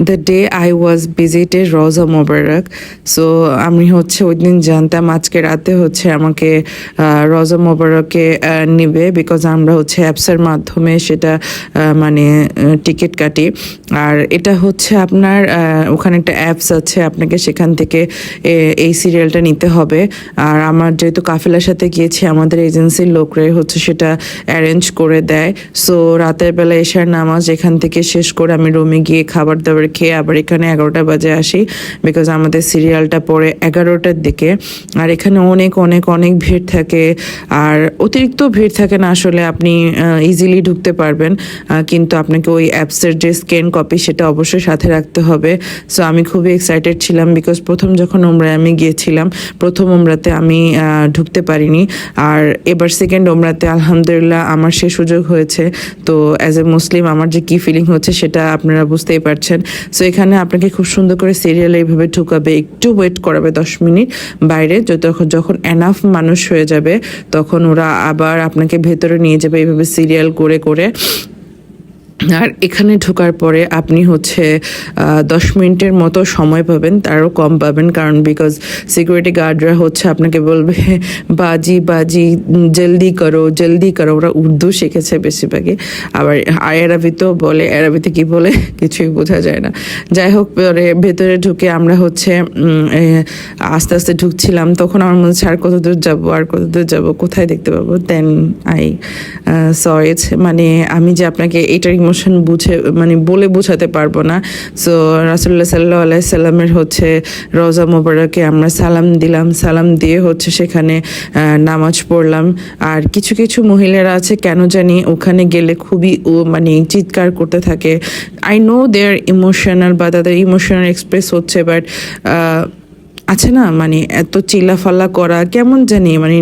The day I was visited রোজা মোবারক। So আমি হচ্ছে ওই দিন জানতাম আজকে রাতে হচ্ছে আমাকে রোজা মোবারকে নিবে, বিকজ আমরা হচ্ছে অ্যাপসের মাধ্যমে সেটা মানে টিকিট কাটি। আর এটা হচ্ছে আপনার ওখানে একটা অ্যাপস আছে, আপনাকে সেখান থেকে এই সিরিয়ালটা নিতে হবে। আর আমার যেহেতু কাফেলার সাথে গিয়েছি, আমাদের এজেন্সির লোকরাই হচ্ছে সেটা অ্যারেঞ্জ করে দেয়। সো রাতের বেলা এশার নামাজ এখান থেকে শেষ করে আমি রুমে গিয়ে খাবার দাবার খেয়ে আবার এখানে 11টা বাজে আসি, বিকজ আমাদের সিরিয়ালটা পড়ে 11টার দিকে। আর এখানে অনেক অনেক অনেক ভিড় থাকে, আর অতিরিক্ত ভিড় থাকে না আসলে, আপনি ইজিলি ঢুকতে পারবেন। কিন্তু আপনাকে ওই অ্যাপসের যে স্ক্যান কপি সেটা অবশ্যই সাথে রাখতে হবে। সো আমি খুবই এক্সাইটেড ছিলাম, বিকজ প্রথম যখন ওমরায় আমি গিয়েছিলাম, প্রথম ওমরাতে আমি ঢুকতে পারিনি। আর এবার সেকেন্ড ওমরাতে আলহামদুলিল্লাহ আমার সে সুযোগ হয়েছে। তো অ্যাজ এ মুসলিম আমার যে কী ফিলিং হচ্ছে সেটা আপনারা বুঝতেই পারছেন। সো এখানে আপনাকে খুব সুন্দর করে সিরিয়ালে এইভাবে ঢুকাবে, একটু ওয়েট করাবে 10 মিনিট বাইরে। যখন এনাফ মানুষ হয়ে যাবে তখন ওরা আবার আপনাকে ভেতরে নিয়ে যাবে এইভাবে সিরিয়াল করে করে। আর এখানে ঢোকার পরে আপনি হচ্ছে 10 মিনিটের মতো সময় পাবেন, তারও কম পাবেন, কারণ বিকজ সিকিউরিটি গার্ডরা হচ্ছে আপনাকে বলবে বাজি বাজি জলদি করো জলদি করো। ওরা উর্দু শিখেছে বেশিরভাগই, আবার আরবিতেও বলে, আরবিতে কি বলে কিছুই বোঝা যায় না। যাই হোক, পরে ভেতরে ঢুকে আমরা হচ্ছে আস্তে আস্তে ঢুকছিলাম, তখন আমার মনে হচ্ছে আর কত দূর যাবো, আর কত দূর যাবো, কোথায় দেখতে পাবো। দেন আই স ইট, মানে আমি যে আপনাকে এটার ইমোশন বুঝে মানে বলে বোঝাতে পারবো না। সো রাসূলুল্লাহ সাল্লাল্লাহু আলাইহি সাল্লামের হচ্ছে রোজা মোবারকে আমরা সালাম দিলাম, সালাম দিয়ে হচ্ছে সেখানে নামাজ পড়লাম। আর কিছু কিছু মহিলারা আছে কেন জানি ওখানে গেলে খুবই মানে চিৎকার করতে থাকে। I know they are emotional বা তাদের ইমোশনাল এক্সপ্রেস হচ্ছে, বাট আছে না মানে এত চিল্লাফাল্লা করা কেমন জানি মানে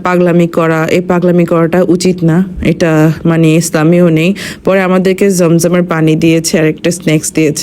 পাগলামি করা, এই পাগলামি করাটা উচিত না, এটা মানে ইসলামেও নেই। পরে আমাদেরকে জমজমের পানি দিয়েছে আর একটা স্ন্যাক্স দিয়েছে।